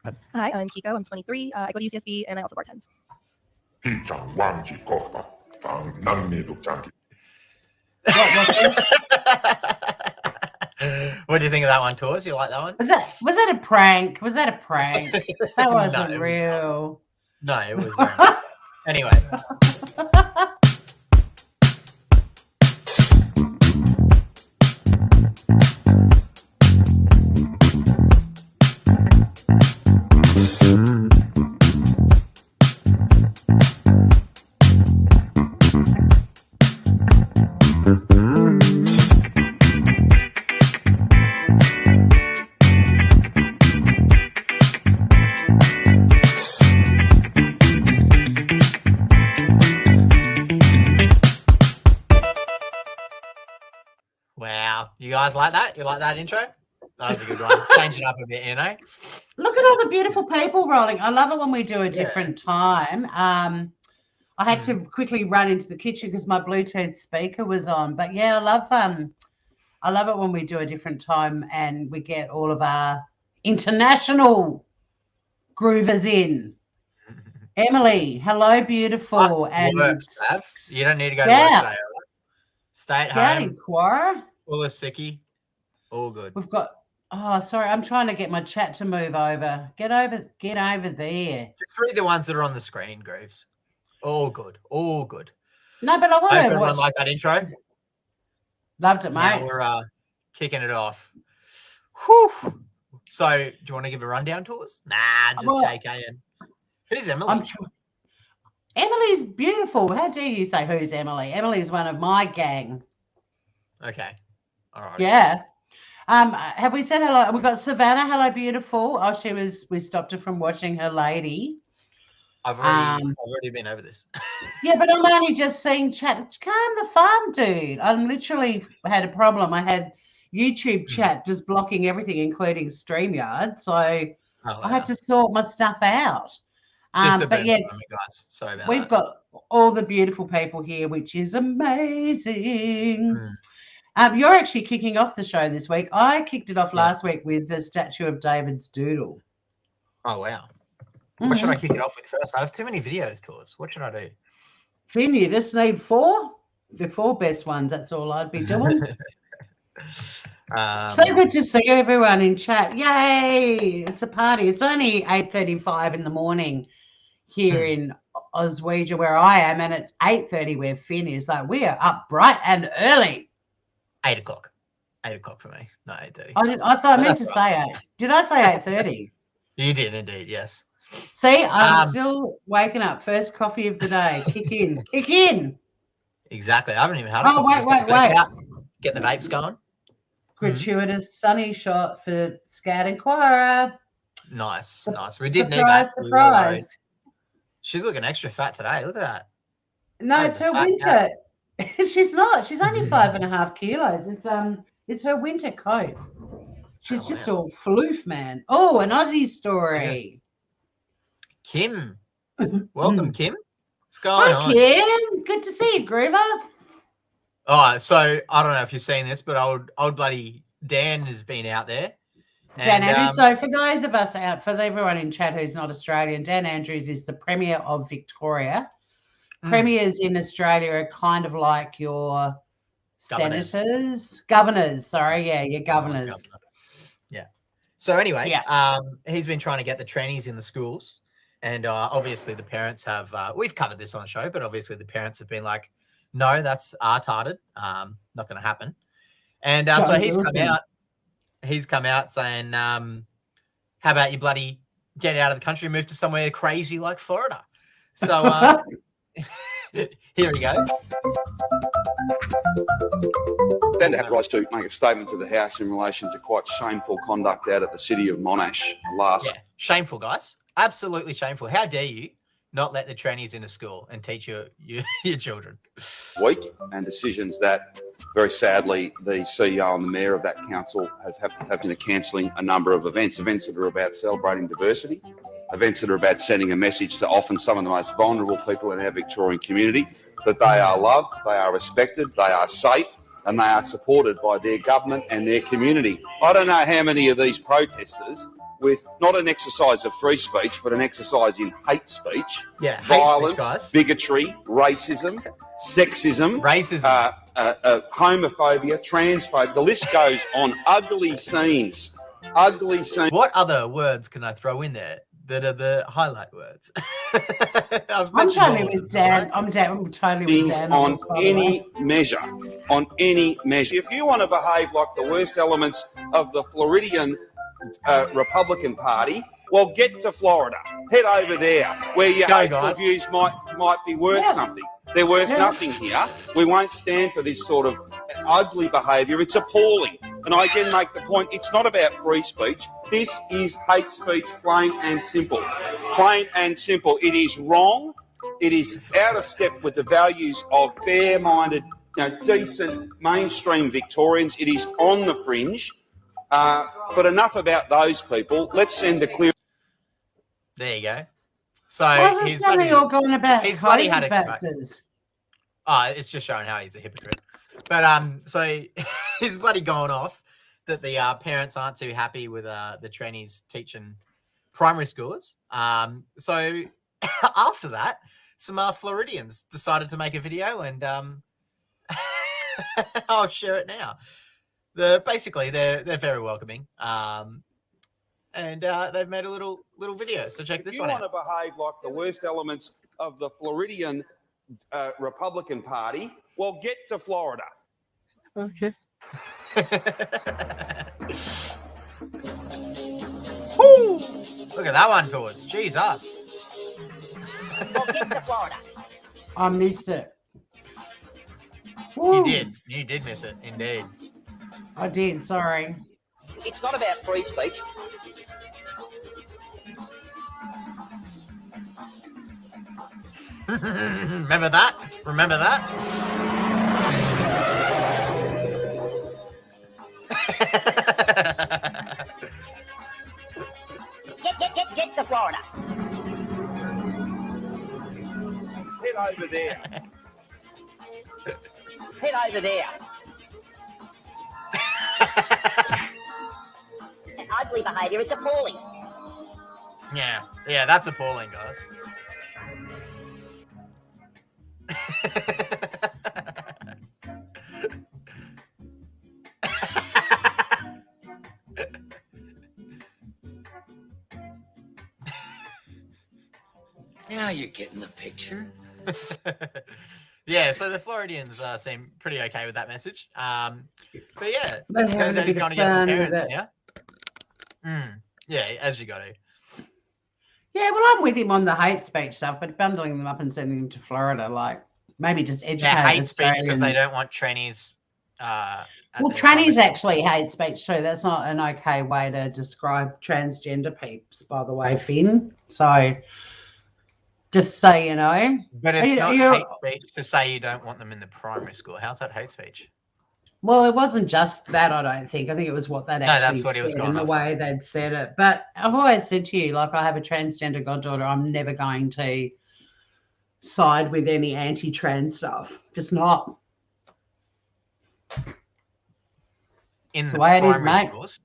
Hi, I'm Kiko. I'm 23. I go to UCSB and I also bartend. What do you think of that one, Tors? You like that one? Was that a prank? Was that a prank? That wasn't real. No, it was very much. Anyway. Wow. You guys like that? You like that intro? That was a good one. Change it up a bit, you know? Look at all the beautiful people rolling. I love it when we do a different time. I had to quickly run into the kitchen because my Bluetooth speaker was on. But yeah, I love it when we do a different time and we get all of our international groovers in. Emily, hello, beautiful. And work, Sav. You don't need to go to work today. Right? Stay at home. Inquire. All a sickie. All good. We've got. Oh, sorry. I'm trying to get my chat to move over. Get over there. Just read the ones that are on the screen, Grooves. All good. All good. No, but I want to watch. Like that intro. Loved it, mate. Now we're kicking it off. Whew. So, do you want to give a rundown to us? Nah, just JKing. Who's Emily? Emily's beautiful. How dare you say who's Emily? Emily's one of my gang. Okay. All right. Yeah. Have we said hello? We've got Savannah. Hello, beautiful. Oh, we stopped her from washing her lady. I've already been over this. Yeah, but I'm only just seeing chat. Calm the farm, dude. I'm literally had a problem. I had YouTube chat just blocking everything, including StreamYard. So I had to sort my stuff out. But yeah, guys. Sorry about we've got all the beautiful people here, which is amazing. You're actually kicking off the show this week. I kicked it off last week with the statue of David's doodle. Oh, wow. What should I kick it off with first? I have too many videos, Tours. What should I do? Finn, you just need 4. The 4 best ones. That's all I'd be doing. So good to see everyone in chat. Yay! It's a party. It's only 8:35 in the morning here in Oswego where I am, and it's 8:30 where Finn is. Like, we are up bright and early. 8 o'clock. 8 o'clock for me. No, 8:30. I thought I meant to say 8. Did I say 8:30? You did indeed, yes. See, I'm still waking up. First coffee of the day. Kick in. Kick in. Exactly. I haven't even had a coffee. Wait. Get the vapes going. Gratuitous sunny shot for Scout Inquirer. Nice. We did need that. Surprise. She's looking extra fat today. Look at that. No, it's her winter. She's not. She's only 5.5 kilos. It's her winter coat. She's just all floof, man. Oh, an Aussie story. Kim. Welcome, Kim. What's going on? Hi, Kim. Good to see you, Groover. Oh, so I don't know if you've seen this, but old bloody Dan has been out there. Dan Andrews. So for those of us for everyone in chat who's not Australian, Dan Andrews is the Premier of Victoria. Premiers in Australia are kind of like your governors. Sorry, your governors. Yeah. So anyway, he's been trying to get the trannies in the schools, and obviously the parents have. We've covered this on the show, but obviously the parents have been like, "No, that's retarded. Not going to happen." And so he's come out saying, "How about you bloody get out of the country and move to somewhere crazy like Florida?" So. Here he goes. Stand have rights to make a statement to the House in relation to quite shameful conduct out at the city of Monash last. Yeah, shameful, guys. Absolutely shameful. How dare you not let the trannies into school and teach your children? Week and decisions that, very sadly, the CEO and the mayor of that council have been cancelling a number of events that are about celebrating diversity, events that are about sending a message to often some of the most vulnerable people in our Victorian community, that they are loved, they are respected, they are safe, and they are supported by their government and their community. I don't know how many of these protesters with not an exercise of free speech, but an exercise in hate speech, Yeah, violence, hate speech, guys. bigotry, racism, sexism, homophobia, transphobia. The list goes on. Ugly scenes. Ugly scenes. What other words can I throw in there that are the highlight words? I'm totally with Dan. I'm totally with Dan on any measure. On any measure. If you want to behave like the worst elements of the Floridian Republican Party, well, get to Florida. Head over there, where your hateful views might be worth something. They're worth nothing here. We won't stand for this sort of ugly behaviour. It's appalling. And I again make the point, it's not about free speech. This is hate speech, plain and simple. Plain and simple. It is wrong. It is out of step with the values of fair-minded, decent, mainstream Victorians. It is on the fringe. But enough about those people. Let's send a clear... There you go. So he's bloody all going about. He's bloody had it's just showing how he's a hypocrite. But so he's bloody going off that the parents aren't too happy with the trannies teaching primary schoolers. So after that, some Floridians decided to make a video, and I'll share it now. Basically they're very welcoming. And they've made a little video. So check this one out. If you want to behave like the worst elements of the Floridian Republican Party, well, get to Florida. Okay. Woo! Look at that one, Cause. Jesus. Well, get to Florida. I missed it. Woo. You did miss it, indeed. I did, sorry. It's not about free speech. Remember that? Remember that? Get to Florida. Head over there. Head over there. Ugly behaviour. It's appalling. Yeah, that's appalling, guys. Now you're getting the picture. Yeah, so the Floridians seem pretty okay with that message. But yeah, turns out he's going against the parents. Yeah, as you got to. Yeah, well, I'm with him on the hate speech stuff, but bundling them up and sending them to Florida, like maybe just educate hate Australians. Speech because they don't want trannies. Well, trannies actually hate speech too. That's not an okay way to describe transgender peeps, by the way, Finn. So just so you know. But it's not hate speech to say you don't want them in the primary school. How's that hate speech? Well, it wasn't just that, I don't think. I think it was what they'd actually said and the way they'd said it. But I've always said to you, like, I have a transgender goddaughter. I'm never going to side with any anti-trans stuff. Just not. In the way it is, primary mate. schools,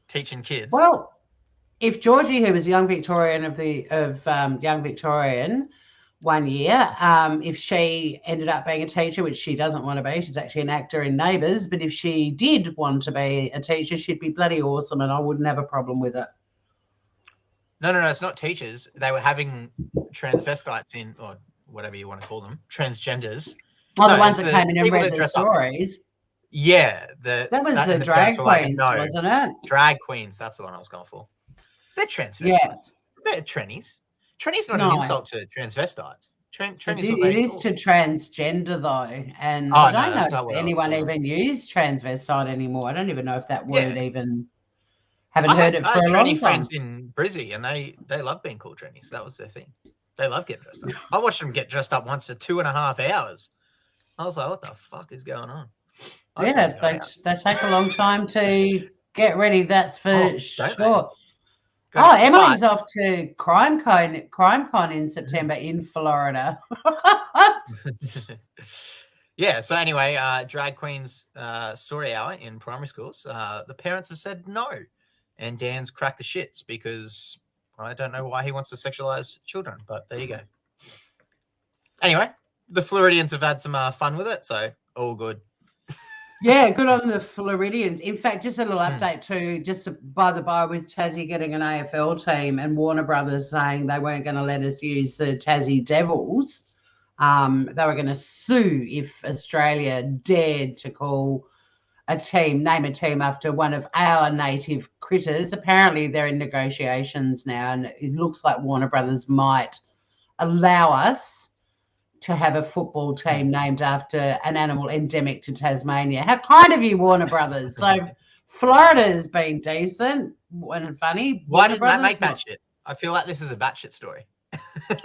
teaching kids. Well, if Georgie, who was Young Victorian of Young Victorian 1 year, if she ended up being a teacher, which she doesn't want to be, she's actually an actor in Neighbours, but if she did want to be a teacher, she'd be bloody awesome and I wouldn't have a problem with it. No, it's not teachers. They were having transvestites in, or whatever you want to call them, transgenders. Oh, the ones that came in and read the stories. Yeah. That was the drag queens, wasn't it? Drag queens, that's the one I was going for. They're transvestites. Yeah. They're trannies. Tranny's not an insult to transvestites. It is to transgender, though. And I don't know if anyone even used transvestite anymore. I don't even know if that word even... Haven't heard it for a long time. I had friends in Brizzy, and they love being called trannies. That was their thing. They love getting dressed up. I watched them get dressed up once for 2.5 hours. I was like, what the fuck is going on? Yeah, they take a long time to get ready, that's for sure. Emily's off to CrimeCon in September in Florida. Yeah, so anyway, drag queens story hour in primary schools. The parents have said no. and Dan's cracked the shits because I don't know why he wants to sexualize children, but there you go. Anyway, the Floridians have had some fun with it, so all good. Yeah, good on the Floridians. In fact, just a little update too, just by the by, with Tassie getting an AFL team and Warner Brothers saying they weren't going to let us use the Tassie Devils. They were going to sue if Australia dared to name a team after one of our native critters. Apparently, they're in negotiations now, and it looks like Warner Brothers might allow us to have a football team named after an animal endemic to Tasmania. How kind of you, Warner Brothers. So Florida's been decent and funny. Why didn't that make batshit? I feel like this is a batshit story.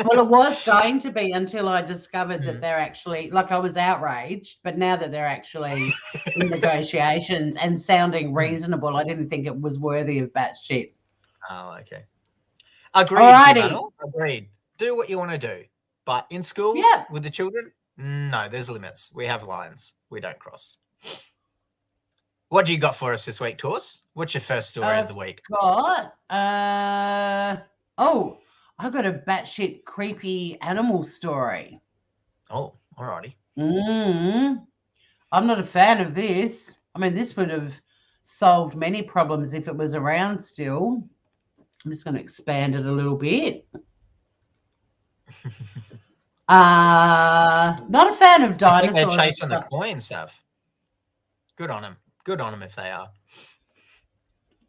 Well, it was going to be until I discovered that they're actually, like, I was outraged, but now that they're actually in negotiations and sounding reasonable, I didn't think it was worthy of batshit. Oh, okay. Agreed. Alrighty. Agreed. Do what you want to do. But in schools with the children, no, there's limits. We have lines. We don't cross. What do you got for us this week, Tors? What's your first story of the week? I got a batshit creepy animal story. Oh, alrighty. I'm not a fan of this. I mean, this would have solved many problems if it was around still. I'm just going to expand it a little bit. Not a fan of dinosaurs. I think they're chasing the coins, Sav. Good on them. Good on them if they are.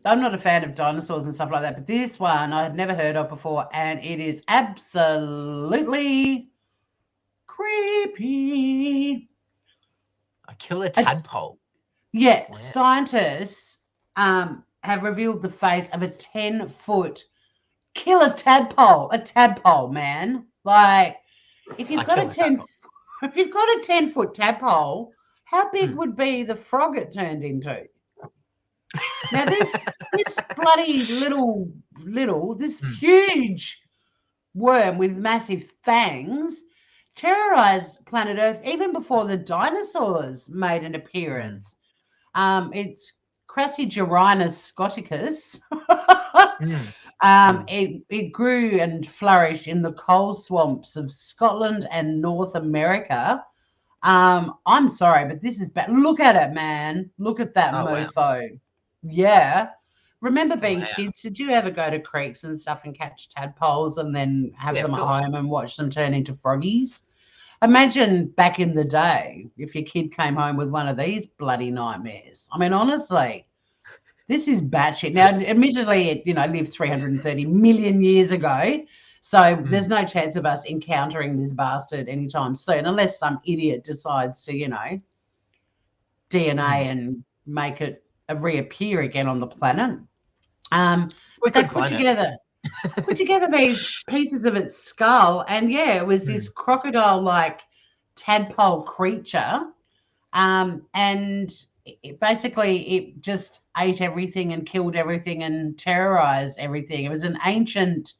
I'm not a fan of dinosaurs and stuff like that, but this one I had never heard of before, and it is absolutely creepy. A killer tadpole. Yeah, scientists have revealed the face of a 10-foot killer tadpole. A tadpole, man. Like, if you've got a 10-foot tadpole, how big would be the frog it turned into? Now this bloody this huge worm with massive fangs terrorized planet Earth even before the dinosaurs made an appearance. It's Crassigyrinus scoticus. It grew and flourished in the coal swamps of Scotland and North America. I'm sorry, but this is bad. Look at it, man. Look at that mofo. Wow. Yeah. Remember being kids? Did you ever go to creeks and stuff and catch tadpoles and then have them at home and watch them turn into froggies? Imagine back in the day if your kid came home with one of these bloody nightmares. I mean, honestly, this is batshit. Now, admittedly, it lived 330 million years ago, so there's no chance of us encountering this bastard anytime soon, unless some idiot decides to, DNA and make it reappear again on the planet. But they put together these pieces of its skull, and it was this crocodile-like tadpole creature, and it just ate everything and killed everything and terrorized everything. It was an ancient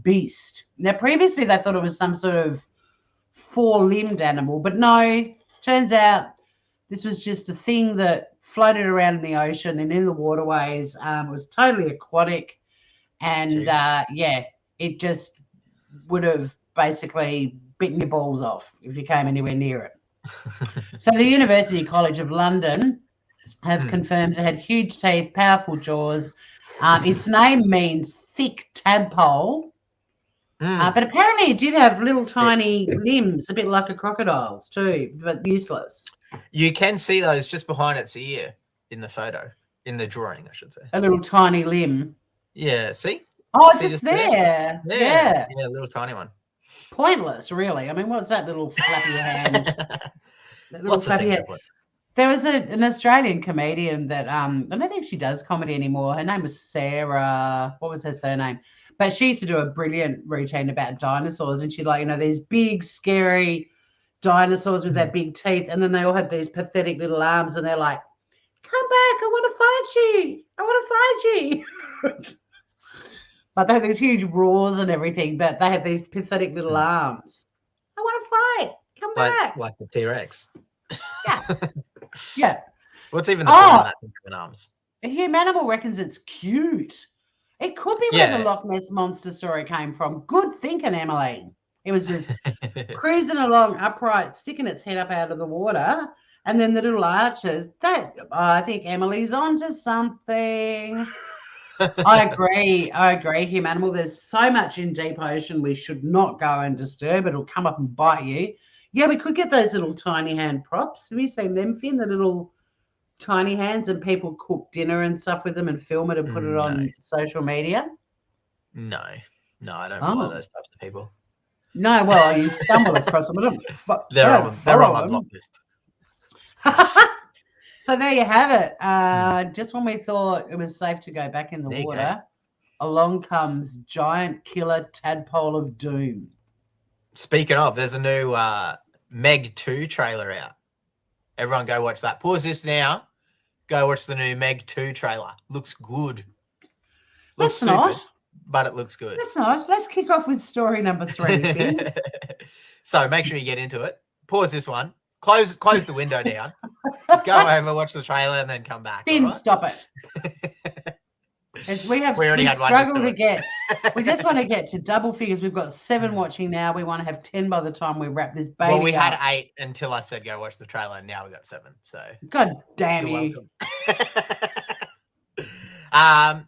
beast. Now, previously they thought it was some sort of four-limbed animal, but no, turns out this was just a thing that floated around in the ocean and in the waterways. It was totally aquatic, and it just would have basically bitten your balls off if you came anywhere near it. So the University College of London have confirmed it had huge teeth, powerful jaws. Its name means thick tadpole, but apparently it did have little tiny limbs, a bit like a crocodile's too, but useless. You can see those just behind its ear in the photo, in the drawing, I should say. A little tiny limb. Yeah, see? Oh, see, just there. Yeah, a little tiny one. Pointless, really. I mean, what's that little flappy hand? Lots of things. There was an Australian comedian that I don't think she does comedy anymore. Her name was Sarah. What was her surname? But she used to do a brilliant routine about dinosaurs, and she'd these big, scary dinosaurs with their big teeth, and then they all had these pathetic little arms, and they're like, "Come back! I want to fight you! I want to fight you!" But they had these huge roars and everything, but they had these pathetic little arms. I want to fight. Come back. Like the T-Rex. Yeah. Yeah. What's even the point of that in arms? Humanimal reckons it's cute. It could be where the Loch Ness Monster story came from. Good thinking, Emily. It was just cruising along upright, sticking its head up out of the water, and then the little arches. I think Emily's onto something. I agree. Humanimal. There's so much in deep ocean we should not go and disturb. It'll come up and bite you. Yeah, we could get those little tiny hand props. Have you seen them, Finn? The little tiny hands, and people cook dinner and stuff with them and film it and put it on social media? No, I don't follow those types of people. No, well, you stumble across them. They're on my block list. So there you have it. Just when we thought it was safe to go back in the water, along comes giant killer tadpole of doom. Speaking of, there's a new Meg 2 trailer out. Everyone go watch that. Pause this now. Go watch the new Meg 2 trailer. Looks good. Looks stupid, nice. But it looks good. That's nice. Let's kick off with story number 3. So make sure you get into it. Pause this one. Close the window down. Go over, watch the trailer, and then come back. Finn, stop it. We struggle to get. We just want to get to double figures. We've got 7 watching now. We want to have 10 by the time we wrap this baby. Well, we had 8 until I said go watch the trailer, and now we got 7. So God damn you.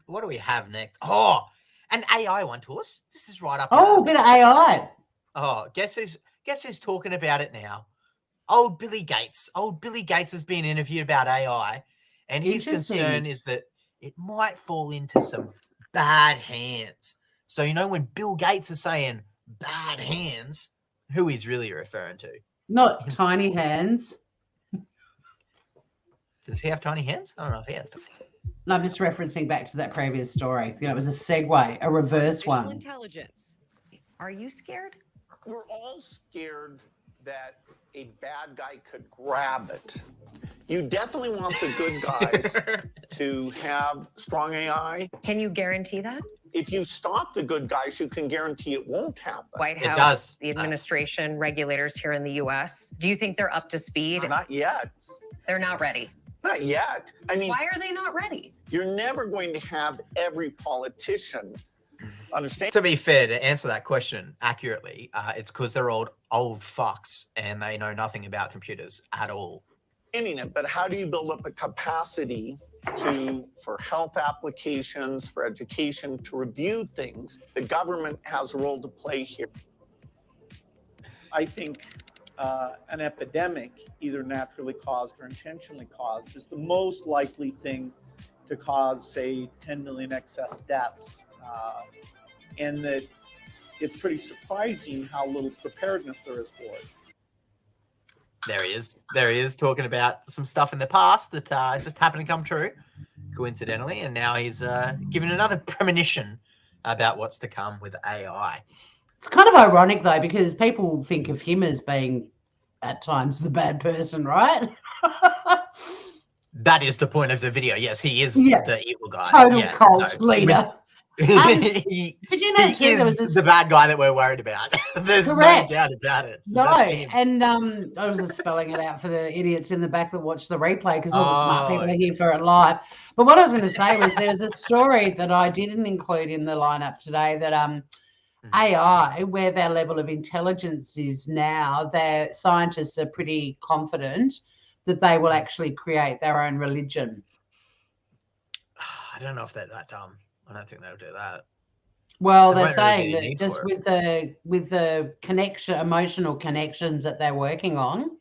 What do we have next? Oh, an AI one to us. This is right up. Oh, a bit of AI. Oh, guess who's talking about it now? Old Billy Gates. Old Billy Gates has been interviewed about AI, and his concern is that it might fall into some bad hands. So, when Bill Gates is saying bad hands, who he's really referring to? Not tiny hands. Does he have tiny hands? I don't know if he has tiny hands. No, I'm just referencing back to that previous story. It was a segue, a reverse one. Intelligence. Are you scared? We're all scared that a bad guy could grab it. You definitely want the good guys to have strong AI. Can you guarantee that? If you stop the good guys, you can guarantee it won't happen. White House, the administration, regulators here in the U.S. Do you think they're up to speed? Not yet. They're not ready. Not yet. I mean, why are they not ready? You're never going to have every politician understand. To be fair, to answer that question accurately, it's because they're old fucks and they know nothing about computers at all. It, but how do you build up a capacity for health applications, for education, to review things? The government has a role to play here. I think an epidemic, either naturally caused or intentionally caused, is the most likely thing to cause, say, 10 million excess deaths. And that it's pretty surprising how little preparedness there is for it. There he is talking about some stuff in the past that just happened to come true, coincidentally, and now he's giving another premonition about what's to come with AI. It's kind of ironic, though, because people think of him as being, at times, the bad person, right? That is the point of the video. Yes, he is the evil guy. Total cult leader. He is the bad guy that we're worried about. There's no doubt about it. No, and I was just spelling it out for the idiots in the back that watch the replay because all the smart people are here for it live. But what I was going to say was there's a story that I didn't include in the lineup today that AI, where their level of intelligence is now, their scientists are pretty confident that they will actually create their own religion. I don't know if they're that dumb. I don't think they'll do that. Well, they're saying that just with the connection, emotional connections that they're working on,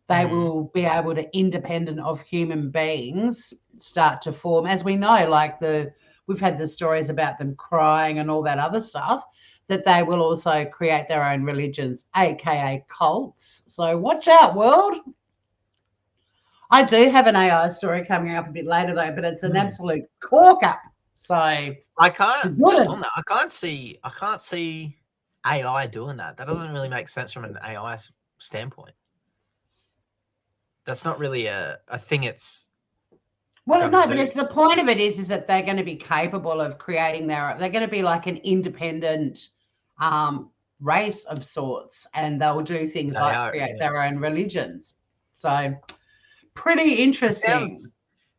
they will be able to, independent of human beings, start to form. As we know, like we've had the stories about them crying and all that other stuff, that they will also create their own religions, aka cults. So watch out, world. I do have an AI story coming up a bit later though, but it's an absolute corker. So I can't see AI doing that. That doesn't really make sense from an AI standpoint. That's not really a thing. It's but it's the point of it is that they're going to be capable of creating they're going to be like an independent race of sorts, and they'll do things like create their own religions. So pretty interesting.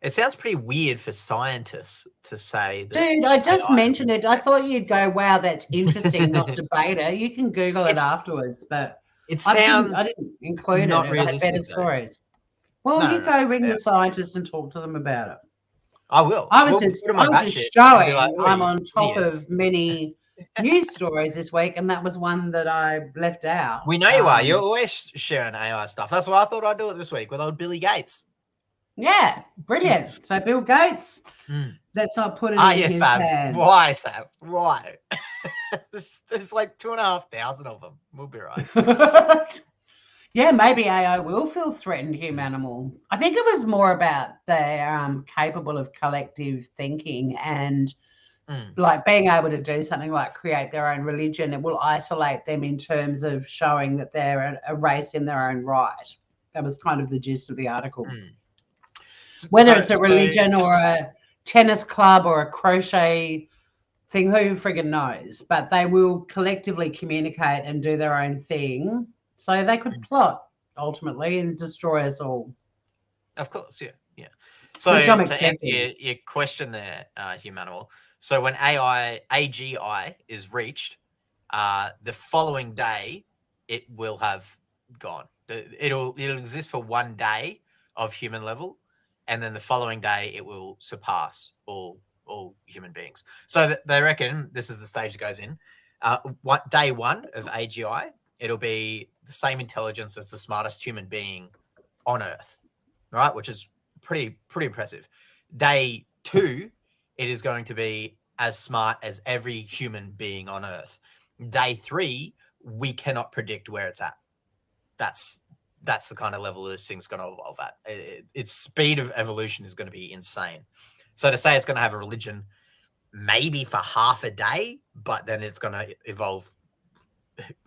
It sounds pretty weird for scientists to say that. Dude, I just AI mentioned it. I thought you'd go, wow, that's interesting, not debate it. You can Google it afterwards, but It I sounds didn't include not it. I had realistic, better though. stories. Well, No, you no, go ring yeah. the scientists and talk to them about it. I will. I was We'll just, put 'em on I was batshit just and be showing like, I'm "Oi, on top idiots." of many news stories this week, and that was one that I left out. We know you are. You're always sharing AI stuff. That's why I thought I'd do it this week with old Billy Gates. Yeah, brilliant. So Bill Gates, Mm. let's not put it in yes, his Sam. hands. Why, Sam? Why? there's like 2,500 of them. We'll be right. Yeah, maybe AI will feel threatened, human animal. I think it was more about they're capable of collective thinking and like being able to do something like create their own religion. It will isolate them in terms of showing that they're a race in their own right. That was kind of the gist of the article. Whether it's a religion or a tennis club or a crochet thing, who friggin' knows? But they will collectively communicate and do their own thing. So they could plot ultimately and destroy us all. Of course, yeah. So Which I'm to answer expecting. your question there, Humanimal. So when AGI is reached, the following day it will have gone. It'll exist for 1 day of human level, and then the following day it will surpass all human beings. So they reckon this is the stage it goes in. Day 1 of AGI, it'll be the same intelligence as the smartest human being on Earth, right? Which is pretty impressive. Day 2, it is going to be as smart as every human being on Earth. Day 3, we cannot predict where it's at. That's the kind of level this thing's going to evolve at. Its speed of evolution is going to be insane. So to say it's going to have a religion maybe for half a day, but then it's going to evolve.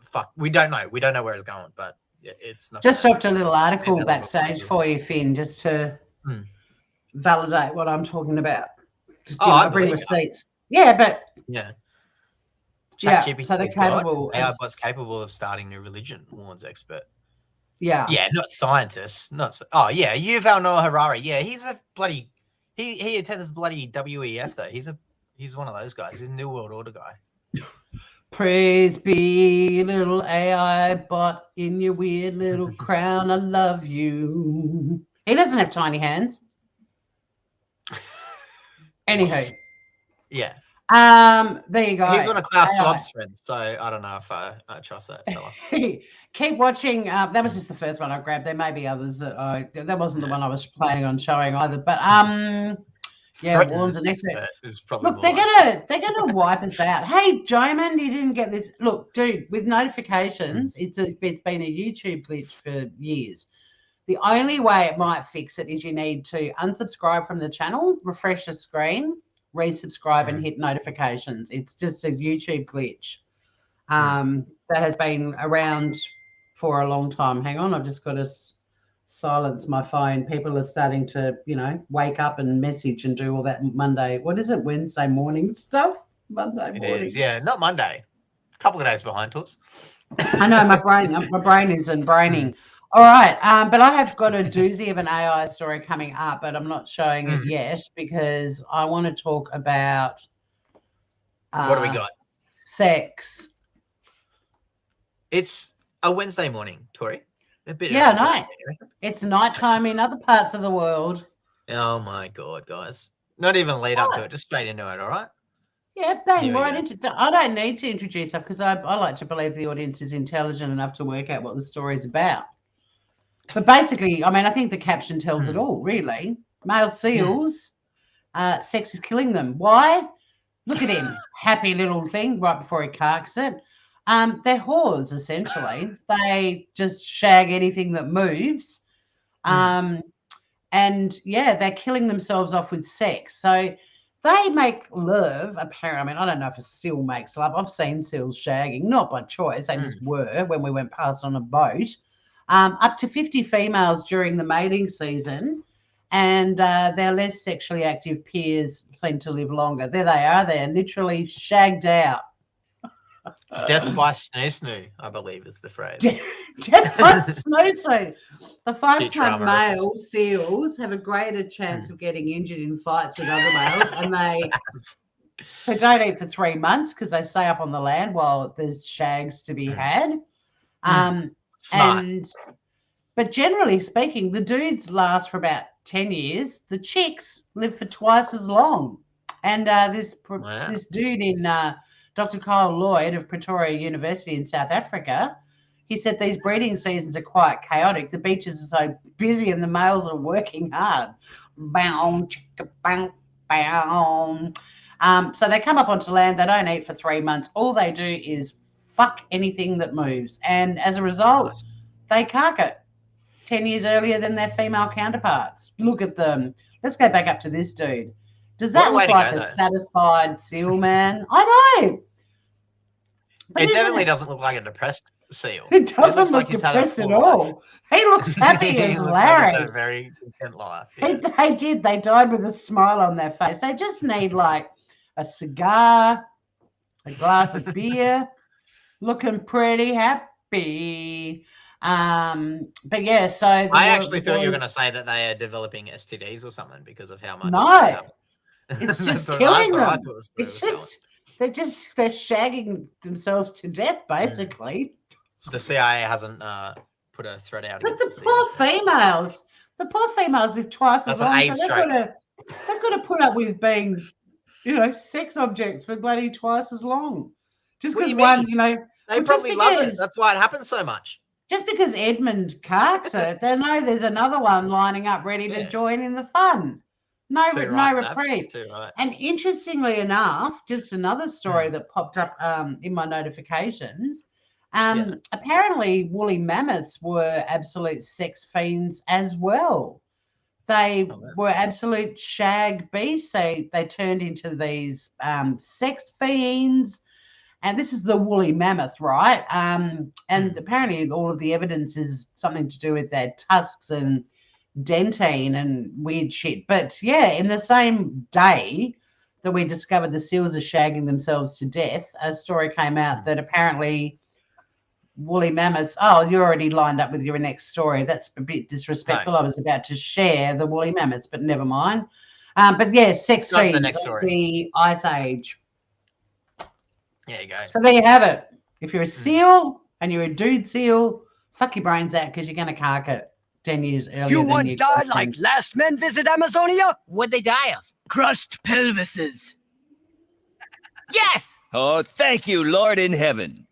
Fuck, we don't know. We don't know where it's going, but it's not. Just dropped a little article backstage for you, Finn, just to validate what I'm talking about. Just, I bring receipts. Yeah, but yeah. ChatGPT, so they're capable. AI bot's capable of starting new religion, warns expert. Yeah. Yeah, not scientists. Yuval Noah Harari. Yeah, he's a bloody. He attends bloody WEF though. He's one of those guys. He's a New World Order guy. Praise be, little AI bot in your weird little crown. I love you. He doesn't have tiny hands. Anywho. Yeah. There you go. He's one of Klaus Schwab's friends, so I don't know if I trust that fella. Keep watching. That was just the first one I grabbed. There may be others that wasn't the one I was planning on showing either. But Warren's an expert. Look, they're gonna wipe us out. Hey, Joman, you didn't get this. Look, dude, with notifications, it's been a YouTube glitch for years. The only way it might fix it is you need to unsubscribe from the channel, refresh the screen, resubscribe, and hit notifications. It's just a YouTube glitch that has been around for a long time. Hang on, I've just got to silence my phone. People are starting to, wake up and message and do all that Wednesday morning stuff? Monday morning. It is, yeah, not Monday. A couple of days behind to us. I know, my brain isn't braining. All right, but I have got a doozy of an AI story coming up, but I'm not showing it yet because I want to talk about what do we got? Sex. It's a Wednesday morning, Tori. No. It's nighttime in other parts of the world. Oh my God, guys. Not even lead up to it, just straight into it, all right? Yeah, bang, right into it. I don't need to introduce stuff because I like to believe the audience is intelligent enough to work out what the story is about. But basically, I think the caption tells it all, really. Male seals, sex is killing them. Why? Look at him. Happy little thing right before he carks it. They're whores, essentially. They just shag anything that moves. And, they're killing themselves off with sex. So they make love, apparently. I don't know if a seal makes love. I've seen seals shagging, not by choice. They just were when we went past on a boat. Up to 50 females during the mating season, and their less sexually active peers seem to live longer. There they are. They're literally shagged out. Death by snoo, I believe is the phrase. Death by snoo. The 5-ton Futurama male seals have a greater chance of getting injured in fights with other males, and they don't eat for 3 months because they stay up on the land while there's shags to be had. Smart. But generally speaking, the dudes last for about 10 years. The chicks live for twice as long. And this dude in Dr. Kyle Lloyd of Pretoria University in South Africa, he said these breeding seasons are quite chaotic. The beaches are so busy and the males are working hard. Bow, chicka, bang, bow. So they come up onto land. They don't eat for 3 months. All they do is fuck anything that moves. And as a result, they cark it 10 years earlier than their female counterparts. Look at them. Let's go back up to this dude. Does that look like a satisfied seal man? I know. It definitely doesn't look like a depressed seal. It doesn't look depressed at all. He looks happy as Larry. A very content life. They did. They died with a smile on their face. They just need like a cigar, a glass of beer, looking pretty happy. But yeah, so I actually thought you were going to say that they are developing STDs or something because of how much. No, it's just killing them. It's just they're shagging themselves to death, basically. The CIA hasn't put a threat out. But the poor females live twice as long. That's an AIDS they've got to put up with being, sex objects for bloody twice as long. Just because one, they probably love it. That's why it happens so much. Just because Edmund carks it, they know there's another one lining up ready to join in the fun. No reprieve. Right. And interestingly enough, just another story that popped up in my notifications. Apparently, woolly mammoths were absolute sex fiends as well. They were absolute shag beasts. They turned into these sex fiends. And this is the woolly mammoth, right? And apparently all of the evidence is something to do with their tusks and dentine and weird shit. But yeah, in the same day that we discovered the seals are shagging themselves to death, a story came out that apparently woolly mammoths. Oh, you're already lined up with your next story. That's a bit disrespectful. No. I was about to share the woolly mammoths, but never mind. But yeah, sex fiends of the Ice Age. There you go. So there you have it. If you're a seal and you're a dude seal, fuck your brains out because you're going to cark it 10 years earlier. You would die like last men visit Amazonia? What'd they die of? Crushed pelvises. Yes! Oh, thank you, Lord in heaven.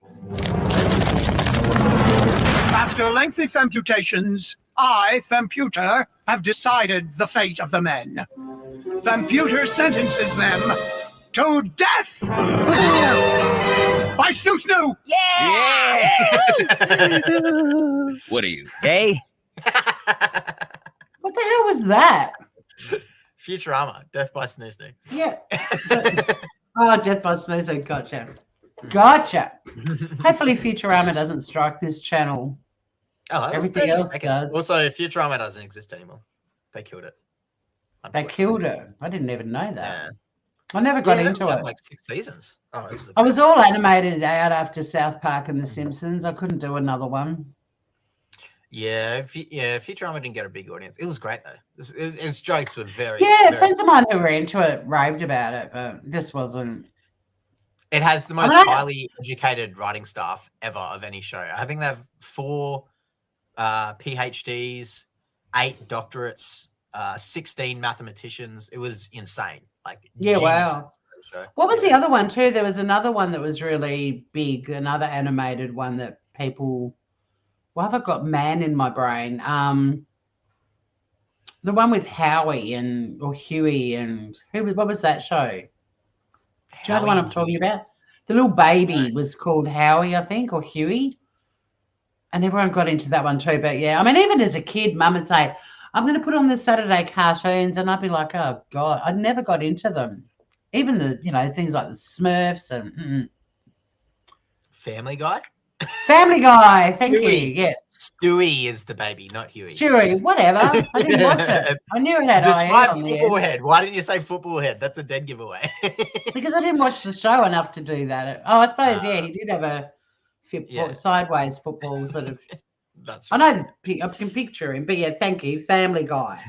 After lengthy Femputations, I, Femputer, have decided the fate of the men. Femputer sentences them to death! By snoo! Yeah! What are you, gay? What the hell was that? Futurama, Death by snoo. Yeah. Death by snoo. Gotcha. Hopefully Futurama doesn't strike this channel. Oh, everything else does. Also, Futurama doesn't exist anymore. They killed it. They killed it. I didn't even know that. Yeah. I never got into it. Like 6 seasons. Oh, I was all animated out after South Park and The Simpsons. I couldn't do another one. Yeah, Futurama didn't get a big audience. It was great though. Its jokes were very. Yeah, friends of mine who were into it raved about it, but this wasn't. It has the most highly educated writing staff ever of any show. I think they have 4 PhDs, 8 doctorates, 16 mathematicians. It was insane. Wow. What was the other one too? There was another one that was really big, another animated one that people. Why have I got man in my brain? The one with Howie or Huey and what was that show? Do you know the one I'm talking about? The little baby was called Howie, I think, or Huey. And everyone got into that one too. But yeah, I mean, even as a kid, Mum would say, I'm going to put on the Saturday cartoons, and I'd be like, oh God, I never got into them. Even the, things like the Smurfs and Family Guy. Family Guy. Thank Stewie. you. Yes. Stewie is the baby, not Huey. Stewie, whatever. I didn't watch it. I knew it had IE Describe on the football end. head. Why didn't you say football head? That's a dead giveaway. Because I didn't watch the show enough to do that. Oh, I suppose, yeah, he did have a sideways football sort of. That's right. I know, I can picture him, but yeah, thank you. Family Guy.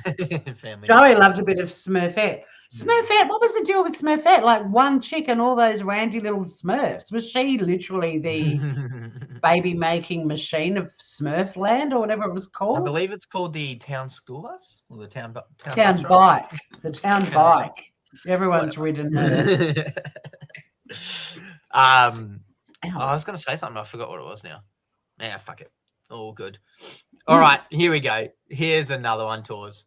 Family Joey Guy. loved a bit of Smurfette. Smurfette, what was the deal with Smurfette? Like one chick and all those randy little Smurfs. Was she literally the baby making machine of Smurfland or whatever it was called? I believe it's called the town school bus or the town bus bike. The town bike. Everyone's ridden her. I was going to say something. I forgot what it was now. Yeah, fuck it. All good. All right, here we go. Here's another one, Tours.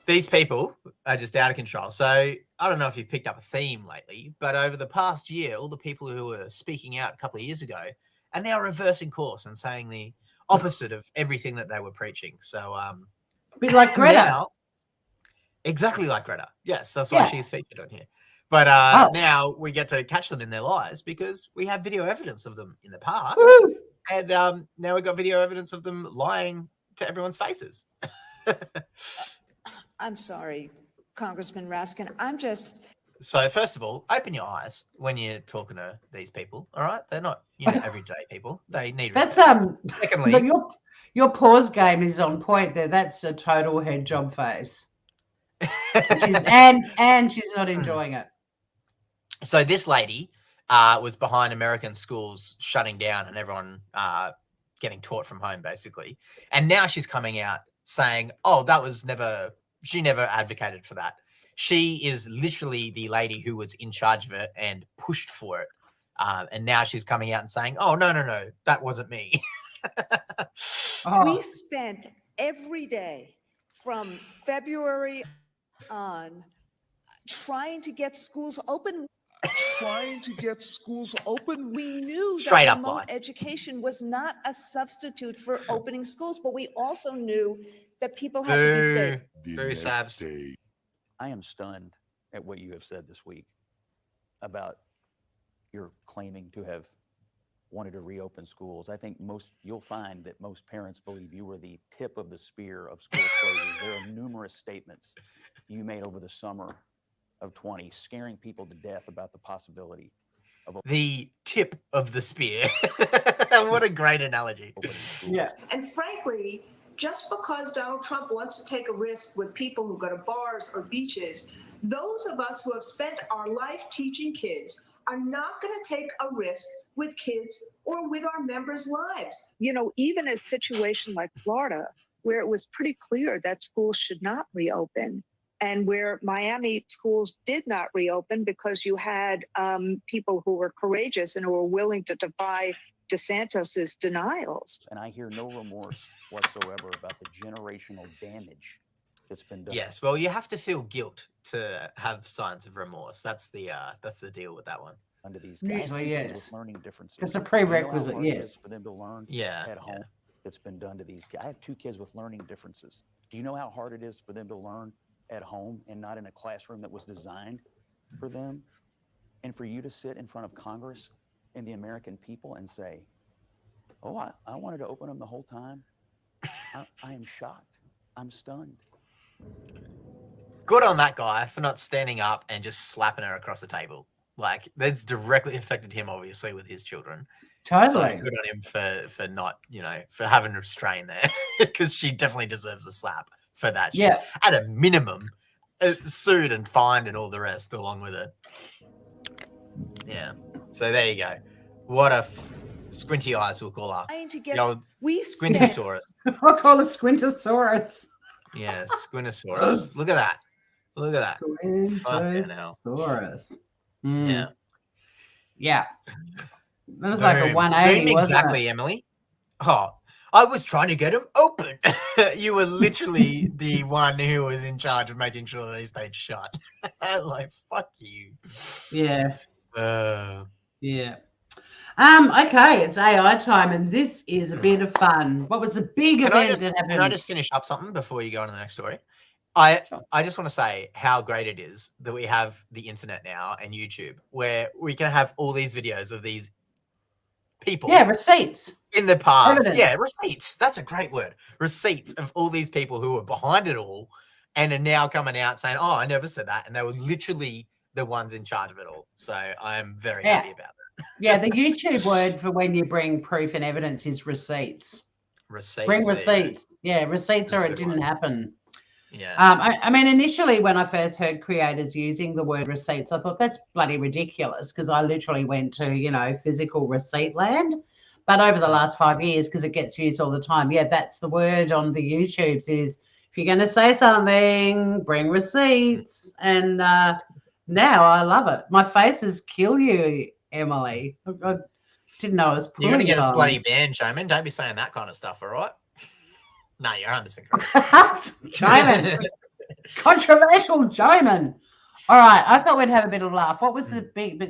These people are just out of control. So I don't know if you've picked up a theme lately, but over the past year, all the people who were speaking out a couple of years ago are now reversing course and saying the opposite of everything that they were preaching. So a bit like Greta. Now, exactly like Greta. Yes, that's why she's featured on here. But now we get to catch them in their lies because we have video evidence of them in the past. Woo! And now we've got video evidence of them lying to everyone's faces. I'm sorry, Congressman Raskin. I'm just. So first of all, open your eyes when you're talking to these people. All right, they're not everyday people. They need. That's Secondly, but your pause game is on point there. That's a total head job face. and she's not enjoying it. So this lady was behind American schools shutting down and everyone getting taught from home, basically. And now she's coming out saying, "Oh, that was never." She never advocated for that. She is literally the lady who was in charge of it and pushed for it. And now she's coming out and saying, "Oh, no, that wasn't me." We spent every day from February on trying to get schools open. We knew Straight that up remote lie. education was not a substitute for opening schools, but we also knew that people had to be safe. Very sad. I am stunned at what you have said this week about your claiming to have wanted to reopen schools. I think you'll find that most parents believe you were the tip of the spear of school closures. There are numerous statements you made over the summer of 20, scaring people to death about the possibility of the tip of the spear. What a great analogy. Yeah. And frankly, just because Donald Trump wants to take a risk with people who go to bars or beaches, those of us who have spent our life teaching kids are not going to take a risk with kids or with our members' lives. You know, even a situation like Florida, where it was pretty clear that schools should not reopen, and where Miami schools did not reopen because you had people who were courageous and who were willing to defy DeSantis's denials. And I hear no remorse whatsoever about the generational damage that's been done. Yes, well, you have to feel guilt to have signs of remorse. That's the deal with that one. Under these Usually, guys yes. with learning differences. It's a You know how prerequisite, hard it yes. is for them to learn Yeah, at home. That's been done to these guys. I have 2 kids with learning differences. Do you know how hard it is for them to learn at home and not in a classroom that was designed for them? And for you to sit in front of Congress and the American people and say, "Oh, I wanted to open them the whole time." I am shocked. I'm stunned. Good on that guy for not standing up and just slapping her across the table. Like, that's directly affected him, obviously, with his children. Totally. So good on him for not, for having restraint there, because she definitely deserves a slap for that. Yeah. At a minimum, sued and fined and all the rest along with it. Yeah. So there you go. What a squinty eyes, we'll call her. Trying to get The old we Squintosaurus. I'll call it Squintosaurus. Yeah, Squintosaurus. Look at that. Look at that. Fucking hell. Squintosaurus. Yeah. Yeah. That was like a Boom. 180, Boom, wasn't exactly, it? Emily. Oh, I was trying to get him open. You were literally the one who was in charge of making sure they stayed shut. Like, fuck you. Yeah. Yeah. Okay, it's AI time, and this is a bit of fun. What was the big Can I event just, that happened? can I just finish up something before you go on to the next story? I just want to say how great it is that we have the internet now and YouTube, where we can have all these videos of these people. Yeah, receipts. In the past. Evidence. Yeah, receipts. That's a great word. Receipts of all these people who were behind it all and are now coming out saying, oh, I never said that. And they were literally the ones in charge of it all. So I'm very happy about that. Yeah, the YouTube word for when you bring proof and evidence is receipts. Receipts. Bring receipts. Yeah, receipts or it didn't happen. Yeah. I mean, initially when I first heard creators using the word receipts, I thought that's bloody ridiculous because I literally went to, physical receipt land. But over the last 5 years, because it gets used all the time, yeah, that's the word on the YouTubes is if you're going to say something, bring receipts. And now I love it. My faces kill you, Emily. I didn't know I was pulling. You're going to get us bloody banned, Showman. Don't be saying that kind of stuff, all right? No, you're 100% correct. Jayman. Controversial Jayman. All right. I thought we'd have a bit of laugh. What was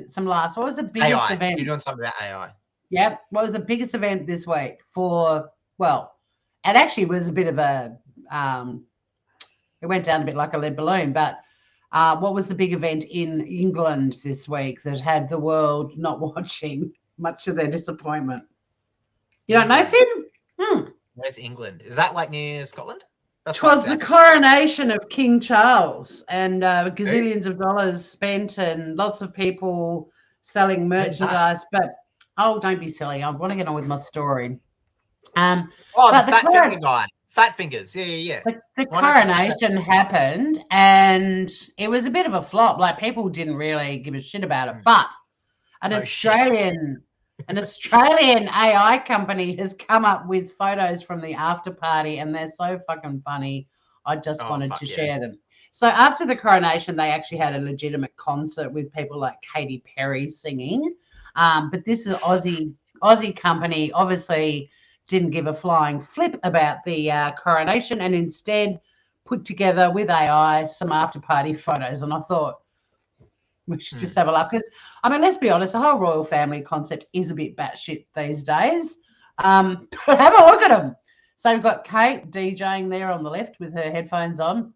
some laughs? What was the biggest AI. event? You're doing something about AI. Yep. What was the biggest event this week it actually was a bit of a, it went down a bit like a lead balloon, but what was the big event in England this week that had the world not watching, much to their disappointment? You don't know, Finn? Where's England? Is that like near Scotland? It was the coronation of King Charles and gazillions of dollars spent and lots of people selling merchandise. But, don't be silly. I want to get on with my story. The fat finger guy. Fat fingers. Yeah. The coronation happened and it was a bit of a flop. Like people didn't really give a shit about it. But an Australian AI company has come up with photos from the after party and they're so fucking funny. I just wanted to share them. So after the coronation, they actually had a legitimate concert with people like Katy Perry singing. But this is an Aussie company, obviously didn't give a flying flip about the coronation and instead put together with AI some after party photos. And I thought, we should just have a look. Because, I mean, let's be honest, the whole royal family concept is a bit batshit these days. But have a look at them. So we've got Kate DJing there on the left with her headphones on.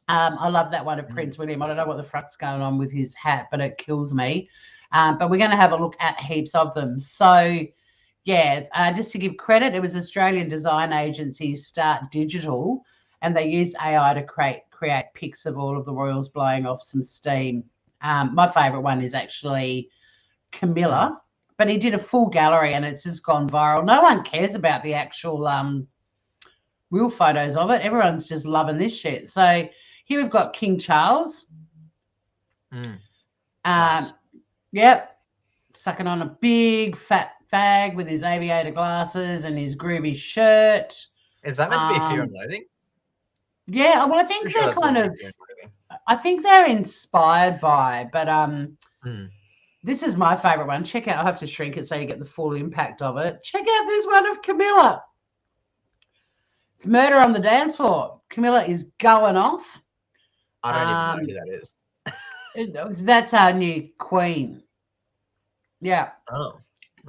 I love that one of Prince William. I don't know what the fuck's going on with his hat, but it kills me. But we're going to have a look at heaps of them. So, yeah, just to give credit, it was Australian design agency Start Digital, and they used AI to create pics of all of the royals blowing off some steam. My favourite one is actually Camilla, but he did a full gallery and it's just gone viral. No one cares about the actual real photos of it. Everyone's just loving this shit. So here we've got King Charles. Nice. Yep, sucking on a big fat fag with his aviator glasses and his groovy shirt. Is that meant to be Fear and Loathing? Yeah, well, I think they're kind of... I think they're inspired by, but this is my favorite one. Check out, I'll have to shrink it so you get the full impact of it. Check out this one of Camilla. It's Murder on the Dance Floor. Camilla is going off. I don't even know who that is. That's our new queen. Yeah. Oh,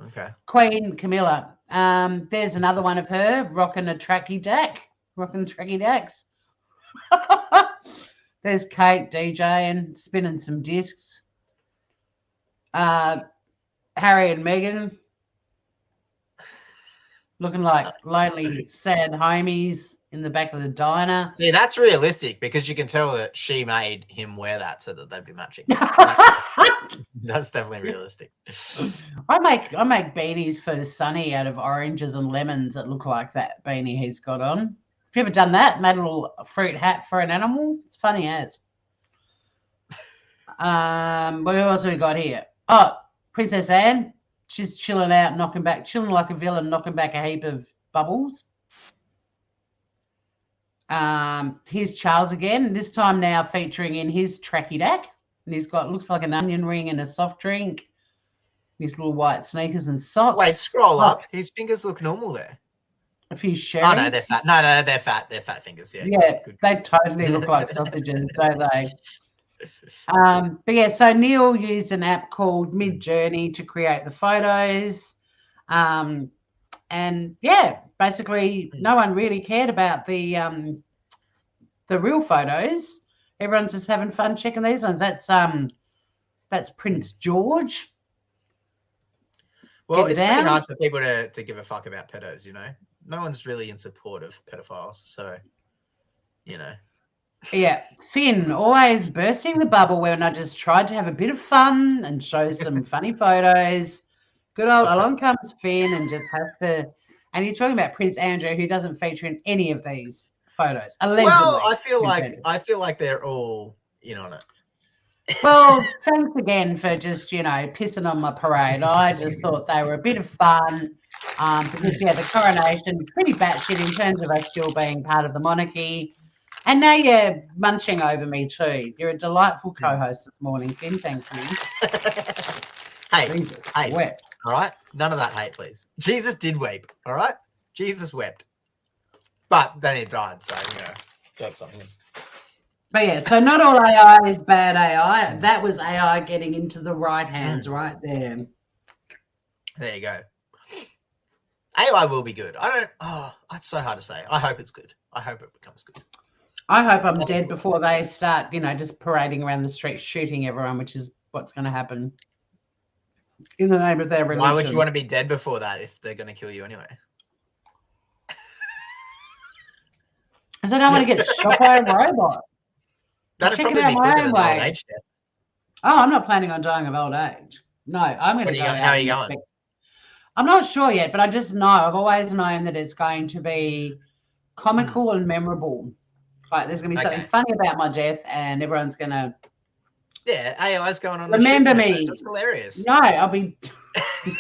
okay. Queen Camilla. There's another one of her rocking a tracky dack. Rocking tracky dacks. There's Kate DJing, spinning some discs. Harry and Meghan looking like lonely, sad homies in the back of the diner. See, that's realistic because you can tell that she made him wear that so that they'd be matching. That's definitely realistic. I make beanies for Sonny out of oranges and lemons that look like that beanie he's got on. Have you ever done that? Made a little fruit hat for an animal? It's funny as. What else have we got here? Oh, Princess Anne. She's chilling out, chilling like a villain, knocking back a heap of bubbles. Here's Charles again, this time now featuring in his tracky dack. And he's got, looks like an onion ring and a soft drink. His little white sneakers and socks. Wait, scroll up. His fingers look normal there. A few sherries. Oh, no, they're fat. No, they're fat. They're fat fingers. Yeah, yeah, they totally look like sausages, don't they? But yeah, so Neil used an app called Midjourney to create the photos. And yeah, basically no one really cared about the real photos. Everyone's just having fun checking these ones. That's Prince George. Well, Get it's pretty down. hard for people to give a fuck about pedos, you know? No one's really in support of pedophiles, so, you know. Yeah, Finn always bursting the bubble when I just tried to have a bit of fun and show some funny photos. Good old along comes Finn and just has to. And you're talking about Prince Andrew, who doesn't feature in any of these photos. Allegedly. Well, I feel like they're all in on it. Well, thanks again for just, pissing on my parade. I just thought they were a bit of fun because, the coronation, pretty batshit in terms of us still being part of the monarchy. And now you're munching over me too. You're a delightful co-host this morning, Finn. Thank you. Hey, wept. All right? None of that hate, please. Jesus did weep, all right? Jesus wept. But then he died, so, jokes on him. But yeah, so not all AI is bad AI. That was AI getting into the right hands right there. There you go. AI will be good. It's so hard to say. I hope it's good. I hope it becomes good. I hope I'm dead before they start, just parading around the streets shooting everyone, which is what's going to happen in the name of their religion. Why would you want to be dead before that if they're going to kill you anyway? Because I don't want to get shot by a robot. That'd probably be quicker than old age death. Oh, I'm not planning on dying of old age. No, I'm going to go. How are you going? I'm not sure yet, but I just know. I've always known that it's going to be comical and memorable. Like there's going to be something funny about my death, and everyone's going to. Yeah, AI's going on. Remember me. That's hilarious. No, I'll be.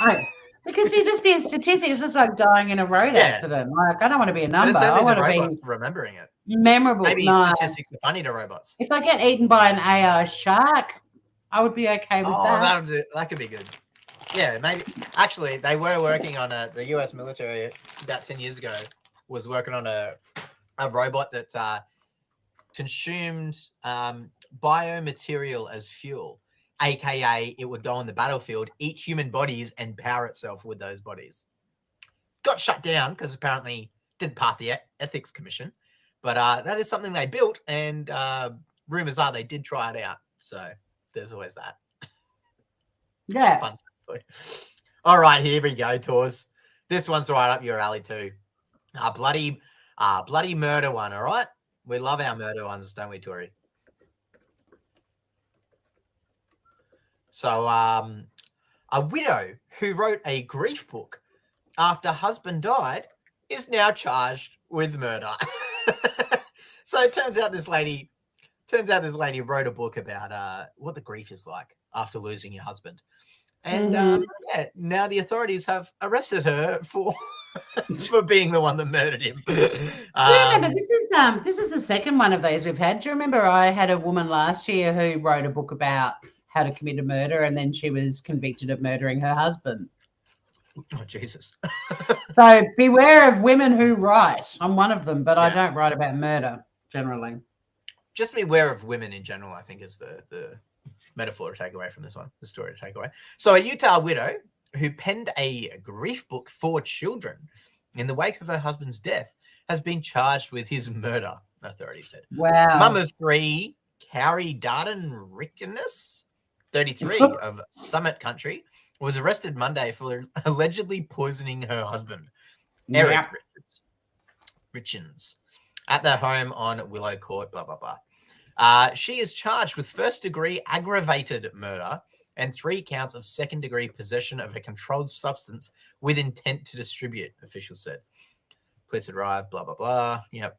No, because you just be a statistic. It's just like dying in a road accident. Like I don't want to be a number. But it's only I want the to robots be remembering it. memorable. Maybe statistics are funny to robots. If I get eaten by an AI shark, I would be okay with that. That could be good. Yeah, maybe. Actually, they were working on the US military about 10 years ago was working on a robot that consumed biomaterial as fuel, aka it would go on the battlefield, eat human bodies, and power itself with those bodies. Got shut down because apparently didn't pass the ethics commission, but that is something they built, and rumors are they did try it out. So there's always that. Yeah. Fun. All right, here we go, Tors. This one's right up your alley too. Bloody murder one. All right, we love our murder ones, don't we, Tori? So, a widow who wrote a grief book after husband died is now charged with murder. So it turns out this lady wrote a book about what the grief is like after losing your husband. And now the authorities have arrested her for being the one that murdered him. Do you remember this is the second one of these we've had? Do you remember I had a woman last year who wrote a book about how to commit a murder, and then she was convicted of murdering her husband? Oh, Jesus. So beware of women who write. I'm one of them, but I don't write about murder generally. Just beware of women in general, I think, is the metaphor to take away from this one, the story to take away. So a Utah widow who penned a grief book for children in the wake of her husband's death has been charged with his murder, authorities said. Wow. Mum of three, Carrie Darden Rickeness, 33, of Summit Country, was arrested Monday for allegedly poisoning her husband, Eric Richins, at their home on Willow Court, blah, blah, blah. She is charged with first-degree aggravated murder and 3 counts of second-degree possession of a controlled substance with intent to distribute, officials said. Police arrived, blah, blah, blah. Yep.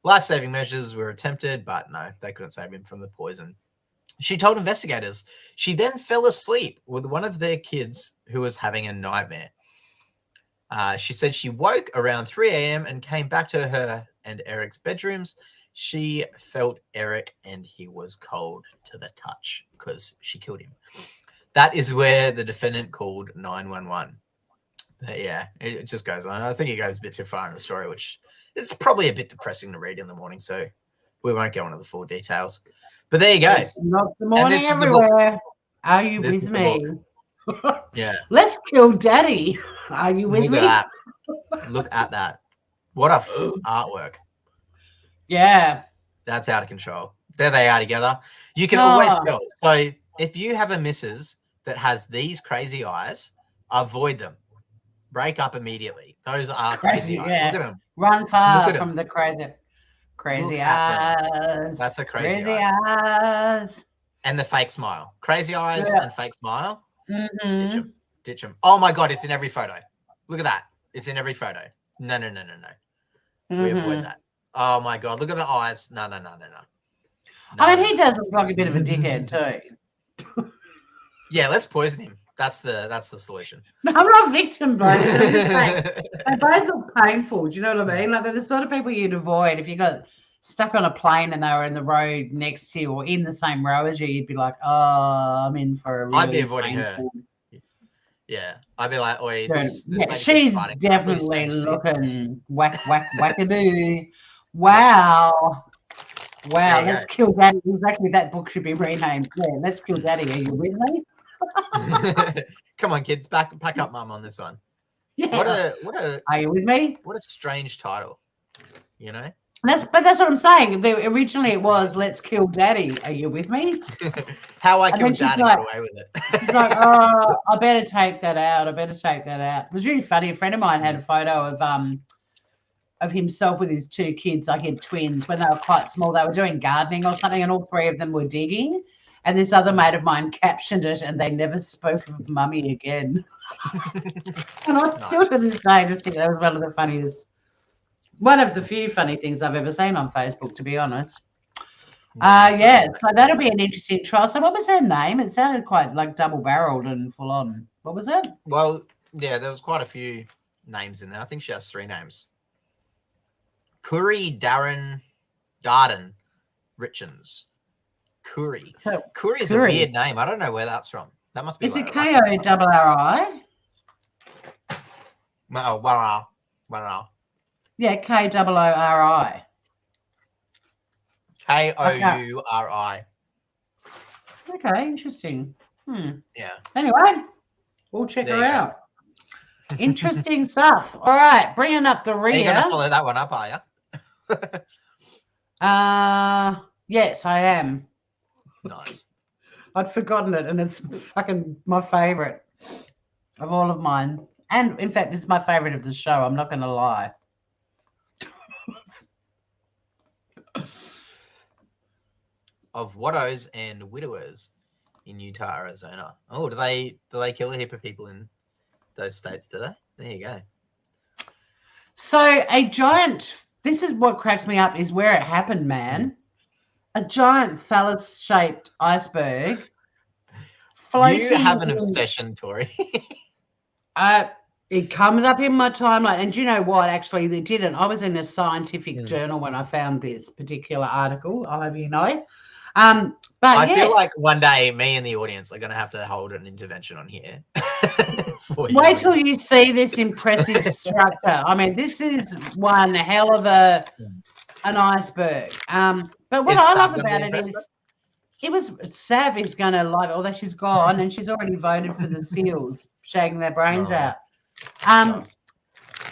Life-saving measures were attempted, but no, they couldn't save him from the poison. She told investigators she then fell asleep with one of their kids who was having a nightmare. She said she woke around 3 a.m. and came back to her and Eric's bedrooms. She felt Eric and he was cold to the touch because she killed him. That is where the defendant called 911. But yeah, it just goes on. I think it goes a bit too far in the story, which is probably a bit depressing to read in the morning, so we won't go into the full details. But there you go. It's not the morning everywhere. Are you with me? Yeah. Let's kill Daddy. Are you with me? Look at that. What a artwork. Yeah. That's out of control. There they are together. You can always tell. So if you have a missus that has these crazy eyes avoid them. Break up immediately. Those are Crazy, crazy eyes. yeah. Look at them. Run Look far at from him. the crazy Look at eyes. That's a crazy eyes. And the fake smile. Crazy eyes Yeah. and fake smile. Mm-hmm. Ditch them. Ditch them. Oh my God, it's in every photo. Look at that. It's in every photo. No. We avoid that. Oh my God, look at the eyes. No. I mean, he does look like a bit of a dickhead too. Yeah, let's poison him. That's the solution. No, I'm not victim blaming. They both look painful. Do you know what I mean? Like they're the sort of people you'd avoid if you got stuck on a plane and they were in the road next to you or in the same row as you. You'd be like, "Oh, I'm in for a really." I'd be avoiding painful. her. Yeah, I'd be like, "Oi, this Yeah, she's definitely looking wackadoo. Wow. Wow, Let's Kill Daddy. Exactly, that book should be renamed. Yeah, Let's Kill Daddy. Are you with me? Come on, kids, pack up mum on this one. Yeah. What a Are you with me? What a strange title, you know? That's what I'm saying. Originally it was Let's Kill Daddy. Are you with me? How I And Killed then she's Daddy like- got away with it. She's like, oh, I better take that out. It was really funny. A friend of mine had a photo of himself with his two kids, like he had twins, when they were quite small. They were doing gardening or something, and all three of them were digging. And this other mate of mine captioned it, and they never spoke of mummy again. And I still to this day just think that was one of the few funny things I've ever seen on Facebook, to be honest. Yeah, so that'll be an interesting trial. So what was her name? It sounded quite like double-barreled and full-on. What was it? Well, yeah, there was quite a few names in there. I think she has 3 names. Curry Darden Richens. Curry. Curry is a weird name. I don't know where that's from. That must be. Is like it a Russian K-O-R-R-I? Wow. Yeah, K-O-O-R-I. Kouri. Okay, interesting. Yeah. Anyway, we'll check There her you go. out. Interesting stuff. All right, bringing up the Are you rear. going to follow that one up, are you? Yes, I am. Nice. I'd forgotten it, and it's fucking my favorite of all of mine. And in fact, it's my favorite of the show. I'm not going to lie. Of widows and widowers in Utah, Arizona. Oh, do they kill a heap of people in those states? Do they? There you go. So a giant. This is what cracks me up. Is where it happened, man. A giant phallus-shaped iceberg. Floating You have an in- obsession, Tori. It comes up in my timeline. And do you know what? Actually, they didn't. I was in a scientific journal when I found this particular article. I'll have you know. But I feel like one day me and the audience are going to have to hold an intervention on here. Wait till you see this impressive structure. I mean, this is one hell of an iceberg. But what I love about it is Sav is going to love it, although she's gone and she's already voted for the SEALs, shaking their brains out.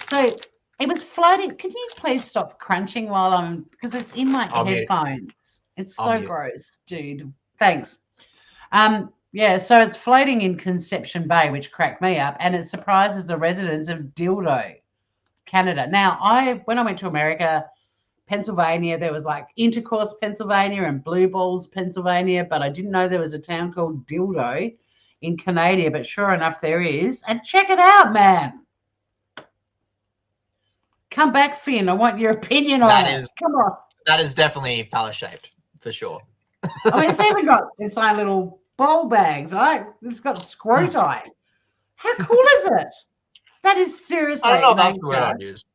So it was floating. Can you please stop crunching while because it's in my headphones. It's so gross, dude. Thanks. Yeah, so it's floating in Conception Bay, which cracked me up, and it surprises the residents of Dildo, Canada. Now, when I went to America, Pennsylvania, there was like Intercourse, Pennsylvania, and Blue Balls, Pennsylvania, but I didn't know there was a town called Dildo in Canada, but sure enough, there is. And check it out, man. Come back, Finn. I want your opinion on it. Come on. That is definitely phallus-shaped, for sure. I mean, it's even got its own little ball bags, right? It's got a screw tie. How cool is it? That is seriously. I don't know if that's the word I'd use.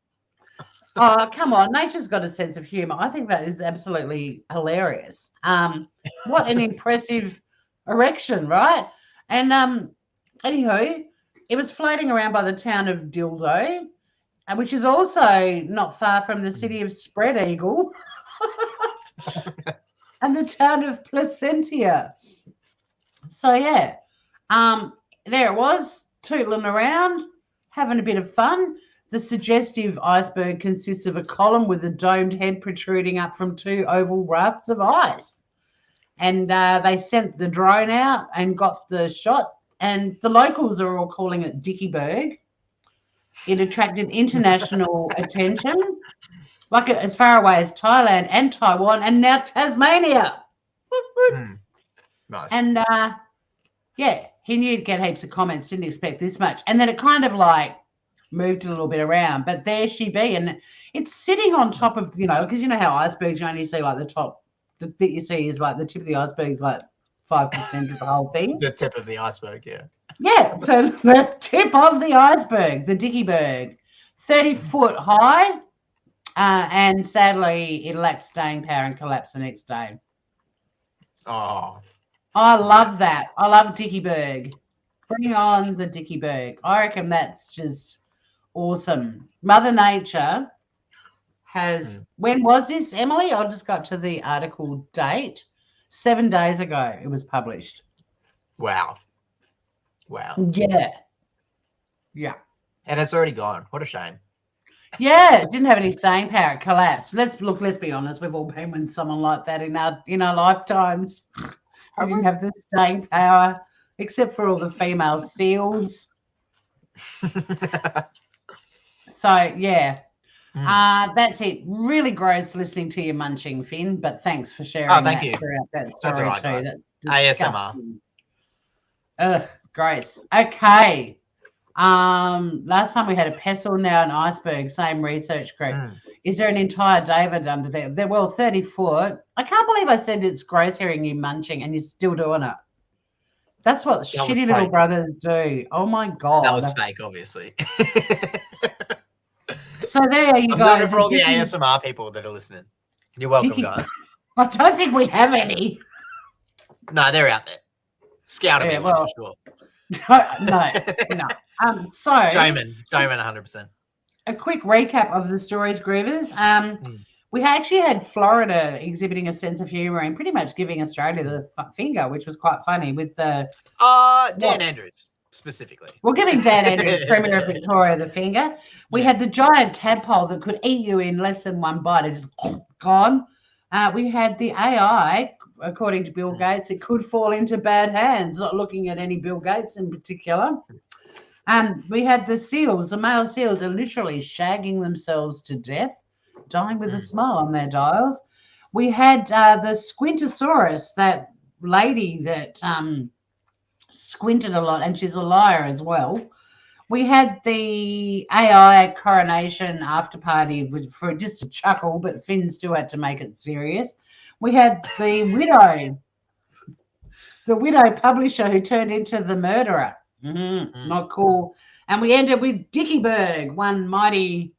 Oh, come on. Nature's got a sense of humor. I think that is absolutely hilarious. What an impressive erection, right? And anywho, it was floating around by the town of Dildo, which is also not far from the city of Spread Eagle. And the town of Placentia. So yeah, there it was, tootling around, having a bit of fun. The suggestive iceberg consists of a column with a domed head protruding up from 2 oval rafts of ice. And they sent the drone out and got the shot and the locals are all calling it Dickieburg. It attracted international attention, like as far away as Thailand and Taiwan, and now Tasmania. Nice. And yeah, he knew he'd get heaps of comments, didn't expect this much. And then it kind of like moved a little bit around, but there she be. And it's sitting on top of, because you know how icebergs, you only see like the top, that you see is like the tip of the iceberg is like 5% of the whole thing. The tip of the iceberg, yeah. Yeah, so the tip of the iceberg, the Dickieburg, 30 foot high, and sadly it lacked staying power and collapsed the next day. Oh. I love that. I love Dickieburg. Bring on the Dickieburg. I reckon that's just awesome. Mother Nature has, when was this, Emily? I just got to the article date. 7 days ago it was published. Wow. Wow. Yeah. Yeah. And it's already gone. What a shame. Yeah, it didn't have any staying power. It collapsed. Let's be honest. We've all been with someone like that in our lifetimes. We didn't have the staying power, except for all the female seals. So yeah, that's it. Really gross listening to you munching, Finn. But thanks for sharing. Thank you. Throughout that That's story all right, guys. That's ASMR. disgusting. Ugh, gross. Okay. Last time we had a pestle, now an iceberg, same research group. Is there an entire David under there? They're 30 foot. I can't believe I said it's gross hearing you munching and you're still doing it. That's what shitty little brothers do. Oh my God. That was fake, obviously. So there you I'm go. doing it for all the ASMR people that are listening. You're welcome, guys. I don't think we have any. No, they're out there. Scouting me for sure. No. So Jamin, 100%. A quick recap of the stories, Groovers. We actually had Florida exhibiting a sense of humour and pretty much giving Australia the finger, which was quite funny with the Dan Andrews specifically. We're giving Dan Andrews, Premier of Victoria, the finger. We had the giant tadpole that could eat you in less than one bite. It just gone. We had the AI, according to Bill Gates, it could fall into bad hands, not looking at any Bill Gates in particular. We had the seals. The male seals are literally shagging themselves to death, dying with a smile on their dials. We had the Squintosaurus, that lady that squinted a lot, and she's a liar as well. We had the AI coronation after party for just a chuckle, but Finn still had to make it serious. We had the widow publisher who turned into the murderer. Not cool. And we ended with Dickieburg, one mighty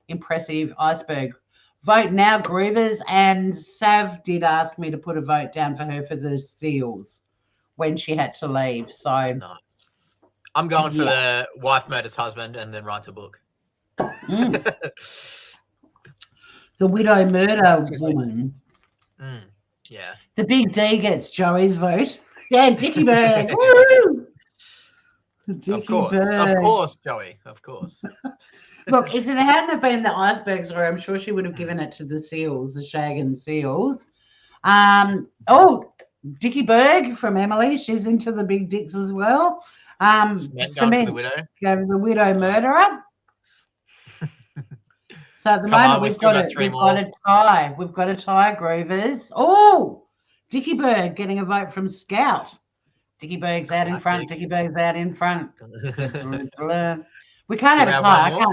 impressive iceberg. Vote now, Groovers. And Sav did ask me to put a vote down for her for the seals when she had to leave. So nice. I'm going for the wife murders husband and then writes a book. The widow murder woman. Yeah. The big D gets Joey's vote. Yeah, Dickieburg. Woo! Of course, Joey. Of course. Look, if there hadn't have been the icebergs, I'm sure she would have given it to the seals, the shagging seals. Dickieburg from Emily. She's into the big dicks as well. Cement go for the widow murderer. So at the moment we've got a tie. We've got a tie, Groovers. Oh, Dickieburg getting a vote from Scout. Dickieburg's out in front. Dickieburg's out in front. We can't have a tie.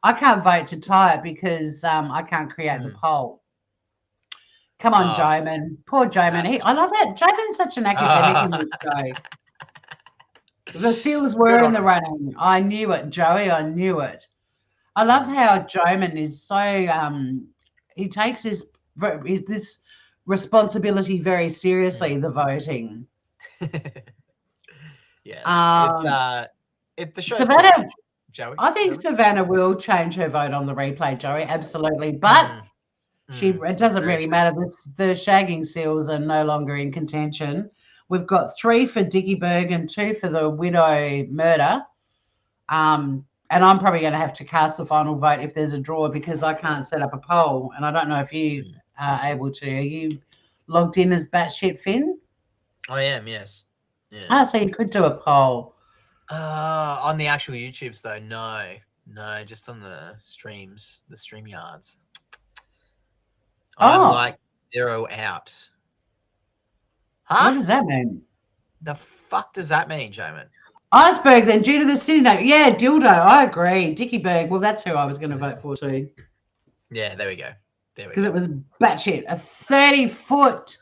I can't vote to tie it because I can't create the poll. Come on, Joman. Poor Joman. I love it. Joman's such an academic in this show. The seals were in the running. I knew it, Joey. I knew it. I love how Joman is so he takes this responsibility very seriously, the voting. Yeah. The show's Savannah, Joey. I think Savannah will change her vote on the replay, Joey, absolutely. But it doesn't really matter. The shagging seals are no longer in contention. We've got 3 for Dickieburg and 2 for the widow murder. And I'm probably going to have to cast the final vote if there's a draw because I can't set up a poll. And I don't know if you are able to. Are you logged in as batshit Finn? I am, yes. Ah, so you could do a poll. On the actual YouTubes though, no, just on the streams, the StreamYards. I'm like 0 out. Huh? What does that mean? The fuck does that mean, Jamin? Iceberg, then, due to the city name. Yeah, dildo. I agree. Dickieberg. Well, that's who I was going to vote for too. Yeah, there we go. Because it was batshit. A 30-foot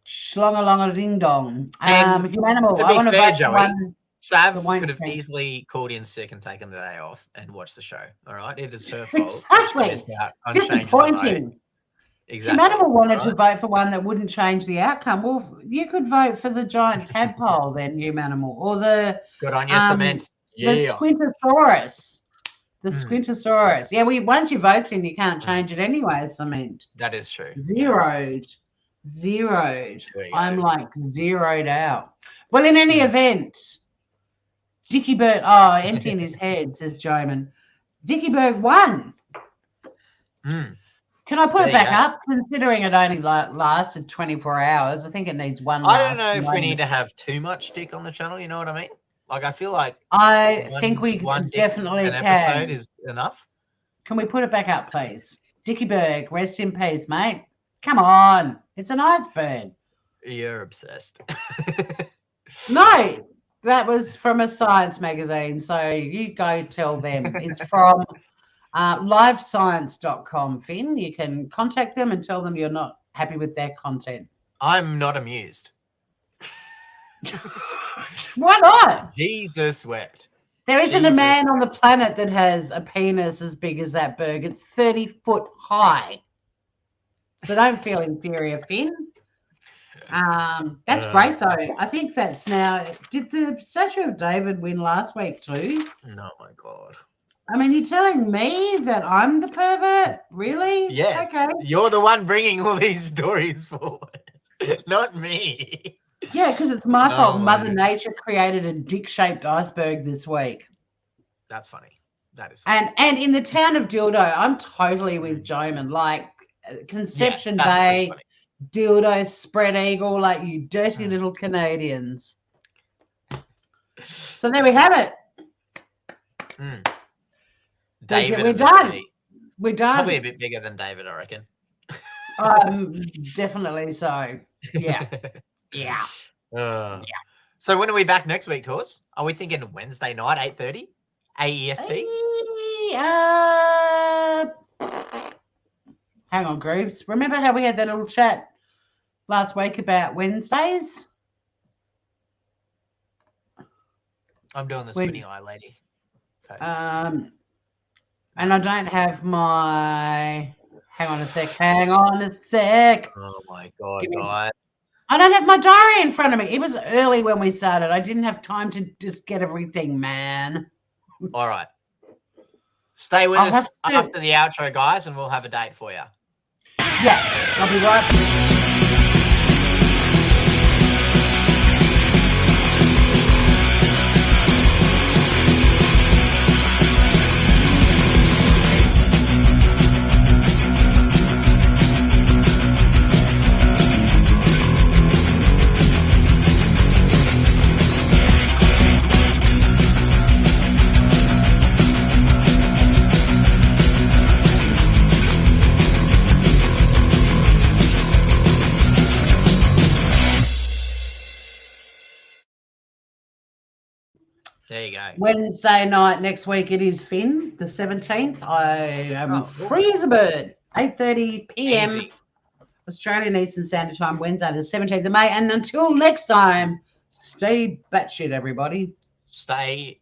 schlong-a-long ding dong. Humanimal. To I be want to fair, vote Joey, for one. Sav won't could have count. easily called in sick and taken the day off and watched the show. All right, it is her fault. Exactly. She missed out on changing the Disappointing. vote. Exactly. Humanimal wanted to vote for one that wouldn't change the outcome. Well, you could vote for the giant tadpole then, Humanimal, or the Good on you, Cement. the Yeah. Squintosaurus. The Squintosaurus. Yeah, once your vote's in, you can't change it anyway, Cement. That is true. Zeroed. There you I'm go. like zeroed out. Well, in any event, Dickiebird, empty in his head, says Joman. Dickiebird won. Can I put There it you back go. up? Considering it only lasted 24 hours, I think it needs one. I don't know last if we moment. need to have too much dick on the channel. You know what I mean? Like, I feel like I think we one dick definitely an can. episode is enough. Can we put it back up, please? Dickieberg, rest in peace, mate. Come on. It's an iceberg. You're obsessed. No, that was from a science magazine. So you go tell them. It's from livescience.com, Finn. You can contact them and tell them you're not happy with their content. I'm not amused. Why not? Jesus wept. There isn't a Jesus. man on the planet that has a penis as big as that berg. It's 30 foot high. So don't feel inferior, Finn. That's great, though. I think that's now. Did the Statue of David win last week, too? Oh, my God. I mean, you're telling me that I'm the pervert? Really? Yes. Okay. You're the one bringing all these stories forward, not me. Yeah, because it's my fault. Oh, Mother my- Nature created a dick-shaped iceberg this week. That's funny. That is funny. And in the town of Dildo, I'm totally with Joman. Like Conception that's pretty Bay, funny. Dildo, Spread Eagle, like you dirty little Canadians. So there we have it. David We're and the done. sea. We're done. Probably a bit bigger than David, I reckon. Definitely so. Yeah. Yeah. So when are we back next week, Tors? Are we thinking Wednesday night, 8:30? AEST? Hang on, Grooves. Remember how we had that little chat last week about Wednesdays? I'm doing the squinty eye lady. face. And I don't have my. Hang on a sec. Oh my God, Give me- guys. I don't have my diary in front of me. It was early when we started. I didn't have time to just get everything, man. All right. Stay with I'll us have to- after the outro, guys, and we'll have a date for you. Yeah, I'll be right. There you go. Wednesday night next week it is, Finn, the 17th. I am free as a bird. 8:30 p.m. Easy. Australian Eastern Standard Time, Wednesday the 17th of May. And until next time, stay batshit, everybody. Stay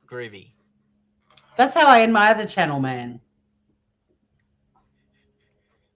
groovy. That's how I end my other channel, man.